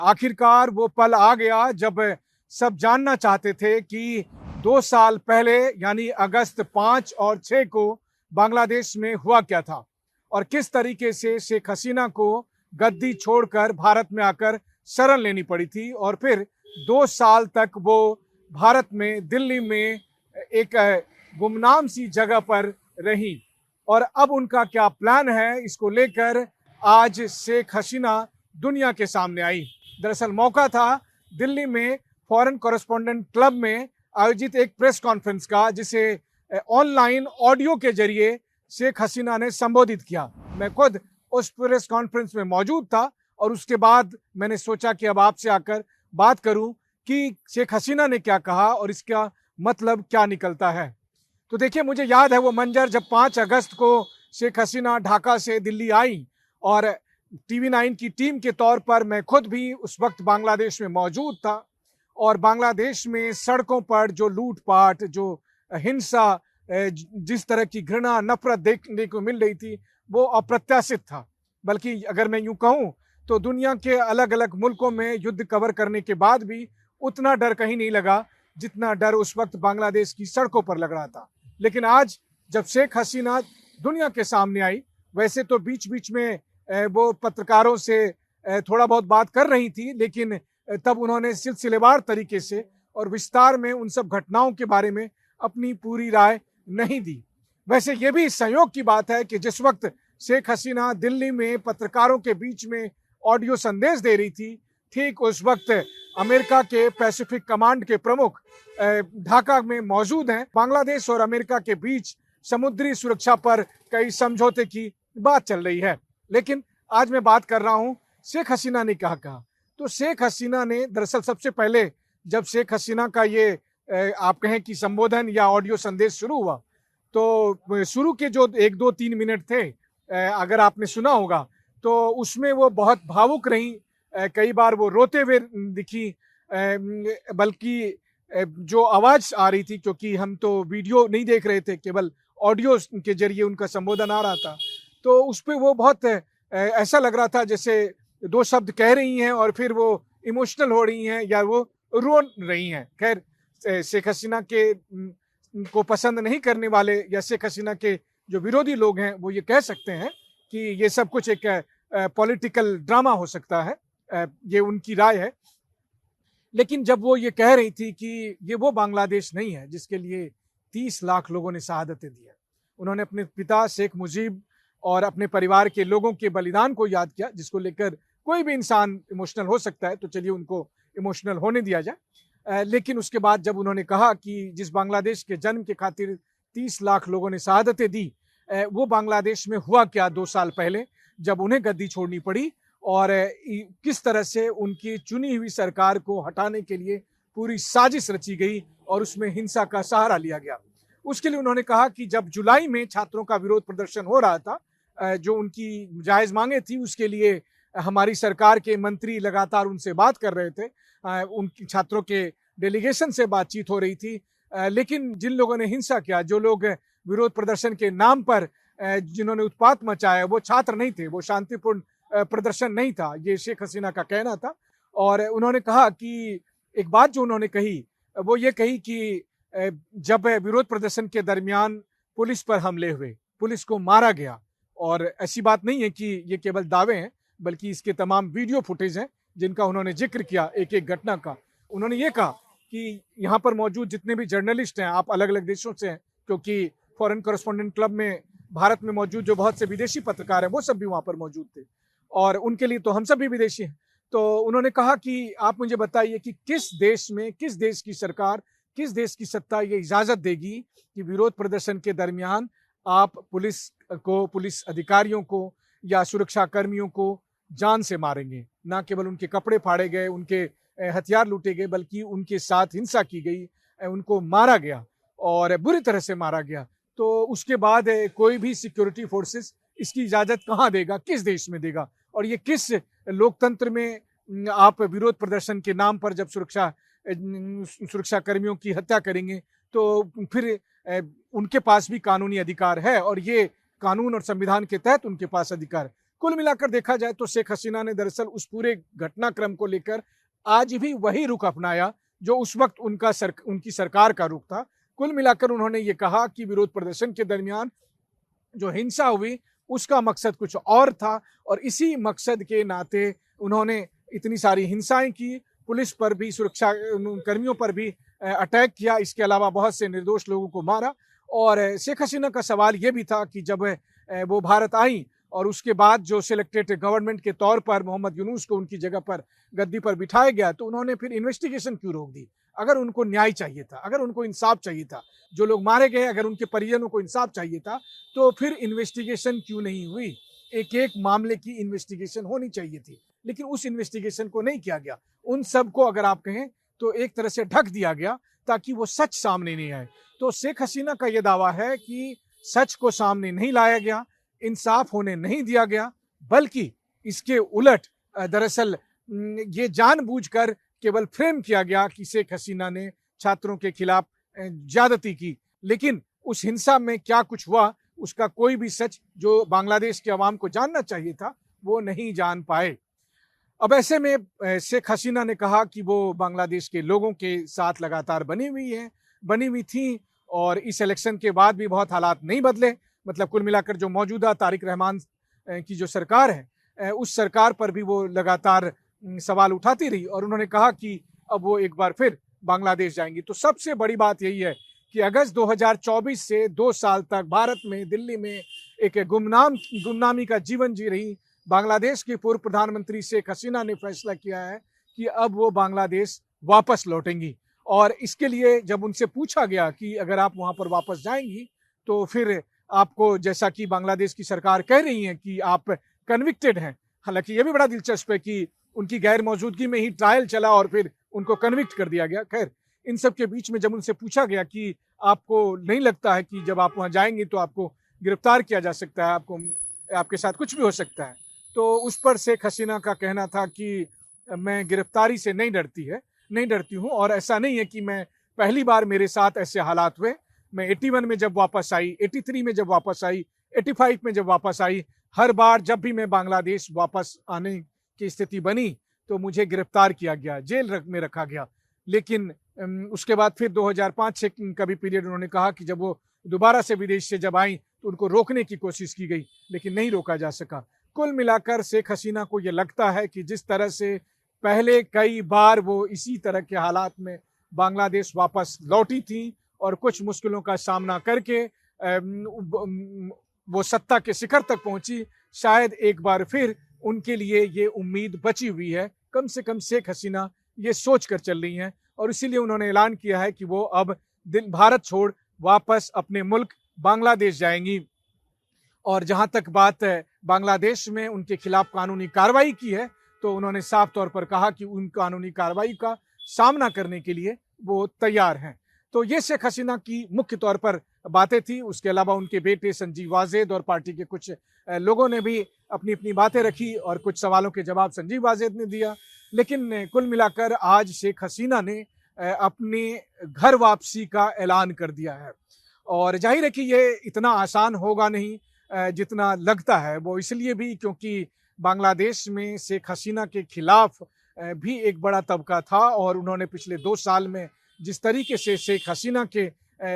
आखिरकार वो पल आ गया जब सब जानना चाहते थे कि 2 साल पहले यानी अगस्त 5 और 6 को बांग्लादेश में हुआ क्या था और किस तरीके से शेख हसीना को गद्दी छोड़कर भारत में आकर शरण लेनी पड़ी थी और फिर 2 साल तक वो भारत में दिल्ली में एक गुमनाम सी जगह पर रही। और अब उनका क्या प्लान है, इसको लेकर आज शेख हसीना दुनिया के सामने आई। दरअसल मौका था दिल्ली में फॉरेन कॉरेस्पॉन्डेंट क्लब में आयोजित एक प्रेस कॉन्फ्रेंस का, जिसे ऑनलाइन ऑडियो के जरिए शेख हसीना ने संबोधित किया। मैं खुद उस प्रेस कॉन्फ्रेंस में मौजूद था और उसके बाद मैंने सोचा कि अब आपसे आकर बात करूं कि शेख हसीना ने क्या कहा और इसका मतलब क्या निकलता है। तो देखिए, मुझे याद है वो मंजर जब 5 अगस्त को शेख हसीना ढाका से दिल्ली आई और TV9 की टीम के तौर पर मैं खुद भी उस वक्त बांग्लादेश में मौजूद था और बांग्लादेश में सड़कों पर जो लूटपाट, जो हिंसा, जिस तरह की घृणा, नफरत देखने को मिल रही थी वो अप्रत्याशित था। बल्कि अगर मैं यूं कहूं तो दुनिया के अलग अलग मुल्कों में युद्ध कवर करने के बाद भी उतना डर कहीं नहीं लगा जितना डर उस वक्त बांग्लादेश की सड़कों पर लग रहा था। लेकिन आज जब शेख हसीना दुनिया के सामने आई, वैसे तो बीच बीच में वो पत्रकारों से थोड़ा बहुत बात कर रही थी, लेकिन तब उन्होंने सिलसिलेवार तरीके से और विस्तार में उन सब घटनाओं के बारे में अपनी पूरी राय नहीं दी। वैसे ये भी संयोग की बात है कि जिस वक्त शेख हसीना दिल्ली में पत्रकारों के बीच में ऑडियो संदेश दे रही थी, ठीक उस वक्त अमेरिका के पैसिफिक कमांड के प्रमुख ढाका में मौजूद हैं। बांग्लादेश और अमेरिका के बीच समुद्री सुरक्षा पर कई समझौते की बात चल रही है। लेकिन आज मैं बात कर रहा हूं शेख हसीना ने क्या कहा। तो शेख हसीना ने दरअसल सबसे पहले जब शेख हसीना का ये आप कहें कि संबोधन या ऑडियो संदेश शुरू हुआ, तो शुरू के जो 1-2-3 मिनट थे, अगर आपने सुना होगा तो उसमें वो बहुत भावुक रही। कई बार वो रोते हुए दिखी, बल्कि जो आवाज आ रही थी, क्योंकि हम तो वीडियो नहीं देख रहे थे, केवल ऑडियो के जरिए उनका संबोधन आ रहा था, तो उस पर वो बहुत ऐसा लग रहा था जैसे 2 शब्द कह रही हैं और फिर वो इमोशनल हो रही हैं या वो रो रही हैं। खैर, शेख हसीना के को पसंद नहीं करने वाले या शेख हसीना के जो विरोधी लोग हैं वो ये कह सकते हैं कि ये सब कुछ एक पॉलिटिकल ड्रामा हो सकता है, ये उनकी राय है। लेकिन जब वो ये कह रही थी कि ये वो बांग्लादेश नहीं है जिसके लिए 30 लाख लोगों ने शहादतें दी है, उन्होंने अपने पिता शेख मुजीब और अपने परिवार के लोगों के बलिदान को याद किया, जिसको लेकर कोई भी इंसान इमोशनल हो सकता है, तो चलिए उनको इमोशनल होने दिया जाए। लेकिन उसके बाद जब उन्होंने कहा कि जिस बांग्लादेश के जन्म के खातिर 30 लाख लोगों ने शहादतें दी, वो बांग्लादेश में हुआ क्या 2 साल पहले जब उन्हें गद्दी छोड़नी पड़ी और किस तरह से उनकी चुनी हुई सरकार को हटाने के लिए पूरी साजिश रची गई और उसमें हिंसा का सहारा लिया गया। उसके लिए उन्होंने कहा कि जब जुलाई में छात्रों का विरोध प्रदर्शन हो रहा था, जो उनकी जायज मांगे थी, उसके लिए हमारी सरकार के मंत्री लगातार उनसे बात कर रहे थे, उनकी छात्रों के डेलीगेशन से बातचीत हो रही थी, लेकिन जिन लोगों ने हिंसा किया, जो लोग विरोध प्रदर्शन के नाम पर जिन्होंने उत्पात मचाया, वो छात्र नहीं थे, वो शांतिपूर्ण प्रदर्शन नहीं था, ये शेख हसीना का कहना था। और उन्होंने कहा कि एक बात जो उन्होंने कही वो ये कही कि जब विरोध प्रदर्शन के दरमियान पुलिस पर हमले हुए, पुलिस को मारा गया, और ऐसी बात नहीं है कि ये केवल दावे हैं, बल्कि इसके तमाम वीडियो फुटेज हैं जिनका उन्होंने जिक्र किया एक एक घटना का। उन्होंने ये कहा कि यहाँ पर मौजूद जितने भी जर्नलिस्ट हैं, आप अलग अलग देशों से हैं, क्योंकि फॉरेन कॉरेस्पॉन्डेंट क्लब में भारत में मौजूद जो बहुत से विदेशी पत्रकार हैं वो सब भी वहाँ पर मौजूद थे और उनके लिए तो हम सब भी विदेशी हैं। तो उन्होंने कहा कि आप मुझे बताइए कि किस देश में, किस देश की सरकार, किस देश की सत्ता ये इजाजत देगी कि विरोध प्रदर्शन के दरमियान आप पुलिस अधिकारियों को या सुरक्षा कर्मियों को जान से मारेंगे। ना केवल उनके कपड़े फाड़े गए, उनके हथियार लूटे गए, बल्कि उनके साथ हिंसा की गई, उनको मारा गया और बुरी तरह से मारा गया। तो उसके बाद कोई भी सिक्योरिटी फोर्सेस इसकी इजाजत कहाँ देगा, किस देश में देगा? और ये किस लोकतंत्र में आप विरोध प्रदर्शन के नाम पर जब सुरक्षा कर्मियों की हत्या करेंगे, तो फिर उनके पास भी कानूनी अधिकार है और ये कानून और संविधान के तहत उनके पास अधिकार। कुल मिलाकर देखा जाए तो शेख हसीना ने दरअसल उस पूरे घटनाक्रम को लेकर आज भी वही रुख अपनाया जो उस वक्त उनकी सरकार का रुख था। कुल मिलाकर उन्होंने ये कहा कि विरोध प्रदर्शन के दरमियान जो हिंसा हुई उसका मकसद कुछ और था और इसी मकसद के नाते उन्होंने इतनी सारी हिंसाएं की, पुलिस पर भी, सुरक्षा कर्मियों पर भी अटैक किया, इसके अलावा बहुत से निर्दोष लोगों को मारा। और शेख हसीना का सवाल ये भी था कि जब वो भारत आई और उसके बाद जो सिलेक्टेड गवर्नमेंट के तौर पर मोहम्मद यूनुस को उनकी जगह पर गद्दी पर बिठाया गया तो उन्होंने फिर इन्वेस्टिगेशन क्यों रोक दी? अगर उनको न्याय चाहिए था, अगर उनको इंसाफ चाहिए था, जो लोग मारे गए अगर उनके परिजनों को इंसाफ चाहिए था तो फिर इन्वेस्टिगेशन क्यों नहीं हुई? एक एक मामले की इन्वेस्टिगेशन होनी चाहिए थी, लेकिन उस इन्वेस्टिगेशन को नहीं किया गया। उन सबको अगर आप कहें तो एक तरह से ढक दिया गया ताकि वो सच सामने नहीं आए। तो शेख हसीना का यह दावा है कि सच को सामने नहीं लाया गया, इंसाफ होने नहीं दिया गया, बल्कि इसके उलट दरअसल ये जानबूझकर केवल फ्रेम किया गया कि शेख हसीना ने छात्रों के खिलाफ ज्यादती की, लेकिन उस हिंसा में क्या कुछ हुआ उसका कोई भी सच जो बांग्लादेश के अवाम को जानना चाहिए था वो नहीं जान पाए। अब ऐसे में शेख हसीना ने कहा कि वो बांग्लादेश के लोगों के साथ लगातार बनी हुई थी और इस इलेक्शन के बाद भी बहुत हालात नहीं बदले। मतलब कुल मिलाकर जो मौजूदा तारिक रहमान की जो सरकार है उस सरकार पर भी वो लगातार सवाल उठाती रही और उन्होंने कहा कि अब वो एक बार फिर बांग्लादेश जाएंगी। तो सबसे बड़ी बात यही है कि अगस्त 2024 से 2 साल तक भारत में, दिल्ली में एक गुमनामी का जीवन जी रही बांग्लादेश की पूर्व प्रधानमंत्री शेख हसीना ने फैसला किया है कि अब वो बांग्लादेश वापस लौटेंगी। और इसके लिए जब उनसे पूछा गया कि अगर आप वहां पर वापस जाएंगी तो फिर आपको, जैसा कि बांग्लादेश की सरकार कह रही है कि आप कन्विक्टेड हैं, हालांकि यह भी बड़ा दिलचस्प है कि उनकी गैर मौजूदगी में ही ट्रायल चला और फिर उनको कन्विक्ट कर दिया गया। खैर, इन सब के बीच में जब उनसे पूछा गया कि आपको नहीं लगता है कि जब आप वहां जाएंगे तो आपको गिरफ्तार किया जा सकता है, आपके साथ कुछ भी हो सकता है, तो उस पर शेख हसीना का कहना था कि मैं गिरफ्तारी से नहीं डरती हूँ और ऐसा नहीं है कि मैं पहली बार मेरे साथ ऐसे हालात हुए। मैं 81 में जब वापस आई, 83 में जब वापस आई, 85 में जब वापस आई, हर बार जब भी मैं बांग्लादेश वापस आने की स्थिति बनी तो मुझे गिरफ्तार किया गया, जेल में रखा गया। लेकिन उसके बाद फिर 2005-6 का भी पीरियड उन्होंने कहा कि जब वो दोबारा से विदेश से जब आई तो उनको रोकने की कोशिश की गई लेकिन नहीं रोका जा सका। कुल मिलाकर शेख हसीना को ये लगता है कि जिस तरह से पहले कई बार वो इसी तरह के हालात में बांग्लादेश वापस लौटी थी और कुछ मुश्किलों का सामना करके वो सत्ता के शिखर तक पहुंची, शायद एक बार फिर उनके लिए ये उम्मीद बची हुई है। कम से कम शेख हसीना ये सोच कर चल रही हैं और इसीलिए उन्होंने ऐलान किया है कि वो अब भारत छोड़ वापस अपने मुल्क बांग्लादेश जाएंगी। और जहां तक बात है बांग्लादेश में उनके खिलाफ कानूनी कार्रवाई की है तो उन्होंने साफ तौर पर कहा कि उन कानूनी कार्रवाई का सामना करने के लिए वो तैयार हैं। तो ये शेख हसीना की मुख्य तौर पर बातें थी। उसके अलावा उनके बेटे संजीव वाजेद और पार्टी के कुछ लोगों ने भी अपनी अपनी बातें रखी और कुछ सवालों के जवाब संजीव वाजेद ने दिया। लेकिन कुल मिलाकर आज शेख हसीना ने अपनी घर वापसी का ऐलान कर दिया है और जाहिर है कि ये इतना आसान होगा नहीं जितना लगता है। वो इसलिए भी क्योंकि बांग्लादेश में शेख हसीना के खिलाफ भी एक बड़ा तबका था और उन्होंने पिछले 2 साल में जिस तरीके से शेख हसीना के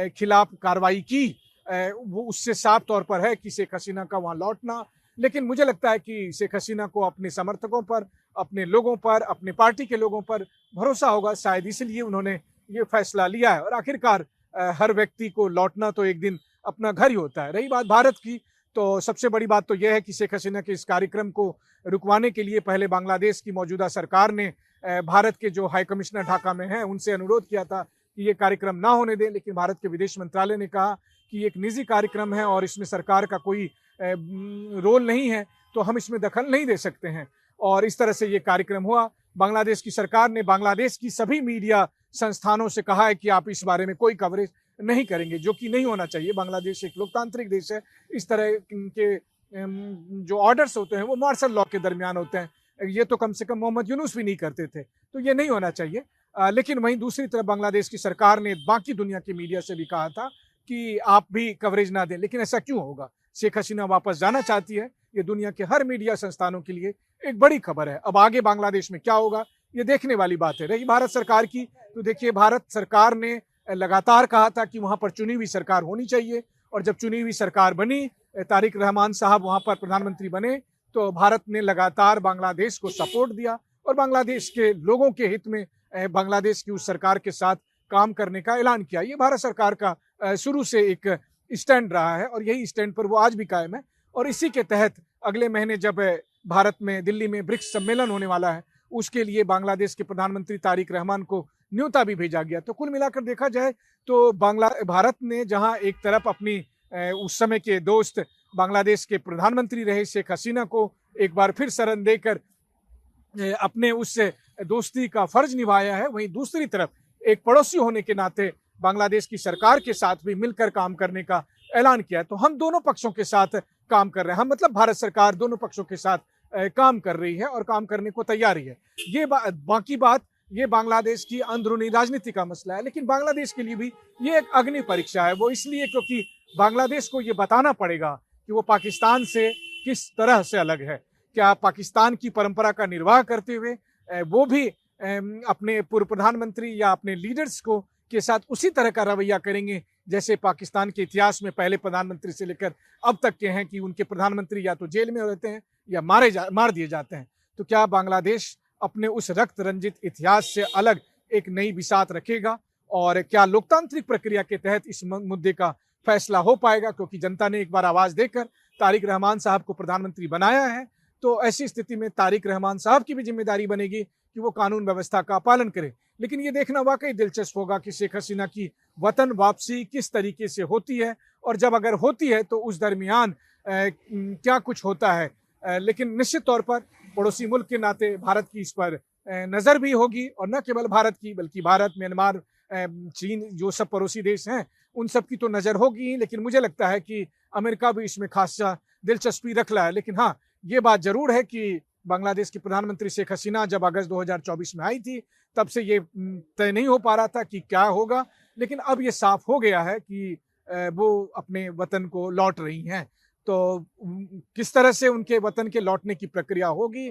खिलाफ कार्रवाई की वो उससे साफ तौर पर है कि शेख हसीना का वहाँ लौटना। लेकिन मुझे लगता है कि शेख हसीना को अपने समर्थकों पर, अपने लोगों पर, अपने पार्टी के लोगों पर भरोसा होगा, शायद इसलिए उन्होंने ये फैसला लिया है। और आखिरकार हर व्यक्ति को लौटना तो एक दिन अपना घर ही होता है। रही बात भारत की, तो सबसे बड़ी बात तो यह है कि शेख हसीना के इस कार्यक्रम को रुकवाने के लिए पहले बांग्लादेश की मौजूदा सरकार ने भारत के जो हाई कमिश्नर ढाका में हैं उनसे अनुरोध किया था कि ये कार्यक्रम ना होने दें, लेकिन भारत के विदेश मंत्रालय ने कहा कि ये एक निजी कार्यक्रम है और इसमें सरकार का कोई रोल नहीं है तो हम इसमें दखल नहीं दे सकते हैं। और इस तरह से ये कार्यक्रम हुआ। बांग्लादेश की सरकार ने बांग्लादेश की सभी मीडिया संस्थानों से कहा है कि आप इस बारे में कोई कवरेज नहीं करेंगे, जो कि नहीं होना चाहिए। बांग्लादेश एक लोकतांत्रिक देश है, इस तरह के जो ऑर्डर्स होते हैं वो मार्शल लॉ के दरमियान होते हैं, ये तो कम से कम मोहम्मद यूनुस भी नहीं करते थे, तो ये नहीं होना चाहिए। लेकिन वहीं दूसरी तरफ बांग्लादेश की सरकार ने बाकी दुनिया की मीडिया से भी कहा था कि आप भी कवरेज ना दें। लेकिन ऐसा क्यों होगा? शेख हसीना वापस जाना चाहती है, ये दुनिया के हर मीडिया संस्थानों के लिए एक बड़ी खबर है। अब आगे बांग्लादेश में क्या होगा ये देखने वाली बात है। रही भारत सरकार की, तो देखिए भारत सरकार ने लगातार कहा था कि वहां पर चुनी हुई सरकार होनी चाहिए, और जब चुनी हुई सरकार बनी, तारिक रहमान साहब वहां पर प्रधानमंत्री बने, तो भारत ने लगातार बांग्लादेश को सपोर्ट दिया और बांग्लादेश के लोगों के हित में बांग्लादेश की उस सरकार के साथ काम करने का ऐलान किया। ये भारत सरकार का शुरू से एक स्टैंड रहा है और यही स्टैंड पर वो आज भी कायम है। और इसी के तहत अगले महीने जब भारत में दिल्ली में ब्रिक्स सम्मेलन होने वाला है, उसके लिए बांग्लादेश के प्रधानमंत्री तारिक रहमान को न्योता भी भेजा गया। तो कुल मिलाकर देखा जाए तो भारत ने जहां एक तरफ अपनी उस समय के दोस्त बांग्लादेश के प्रधानमंत्री रहे शेख हसीना को एक बार फिर शरण देकर अपने उस दोस्ती का फर्ज निभाया है, वहीं दूसरी तरफ एक पड़ोसी होने के नाते बांग्लादेश की सरकार के साथ भी मिलकर काम करने का ऐलान किया है। तो हम दोनों पक्षों के साथ काम कर रहे हैं, हम मतलब भारत सरकार दोनों पक्षों के साथ काम कर रही है और काम करने को तैयार ही है। ये बाकी बात ये बांग्लादेश की अंदरूनी राजनीति का मसला है, लेकिन बांग्लादेश के लिए भी ये एक अग्नि परीक्षा है। वो इसलिए क्योंकि बांग्लादेश को ये बताना पड़ेगा कि वो पाकिस्तान से किस तरह से अलग है। क्या पाकिस्तान की परंपरा का निर्वाह करते हुए वो भी अपने पूर्व प्रधानमंत्री या अपने लीडर्स को के साथ उसी तरह का रवैया करेंगे जैसे पाकिस्तान के इतिहास में पहले प्रधानमंत्री से लेकर अब तक के हैं कि उनके प्रधानमंत्री या तो जेल में रहते हैं या मार दिए जाते हैं। तो क्या बांग्लादेश अपने उस रक्त रंजित इतिहास से अलग एक नई बिसात रखेगा, और क्या लोकतांत्रिक प्रक्रिया के तहत इस मुद्दे का फैसला हो पाएगा? क्योंकि जनता ने एक बार आवाज देकर तारिक रहमान साहब को प्रधानमंत्री बनाया है, तो ऐसी स्थिति में तारिक रहमान साहब की भी जिम्मेदारी बनेगी कि वो कानून व्यवस्था का पालन करे। लेकिन ये देखना वाकई दिलचस्प होगा कि शेख हसीना की वतन वापसी किस तरीके से होती है, और जब अगर होती है तो उस दरमियान क्या कुछ होता है। लेकिन निश्चित तौर पर पड़ोसी मुल्क के नाते भारत की इस पर नज़र भी होगी, और न केवल भारत की बल्कि भारत, म्यांमार, चीन, जो सब पड़ोसी देश हैं उन सब की तो नज़र होगी। लेकिन मुझे लगता है कि अमेरिका भी इसमें खासा दिलचस्पी रख रहा है। लेकिन हाँ, ये बात जरूर है कि बांग्लादेश की प्रधानमंत्री शेख हसीना जब अगस्त 2024 में आई थी तब से ये तय नहीं हो पा रहा था कि क्या होगा, लेकिन अब ये साफ हो गया है कि वो अपने वतन को लौट रही हैं। तो किस तरह से उनके वतन के लौटने की प्रक्रिया होगी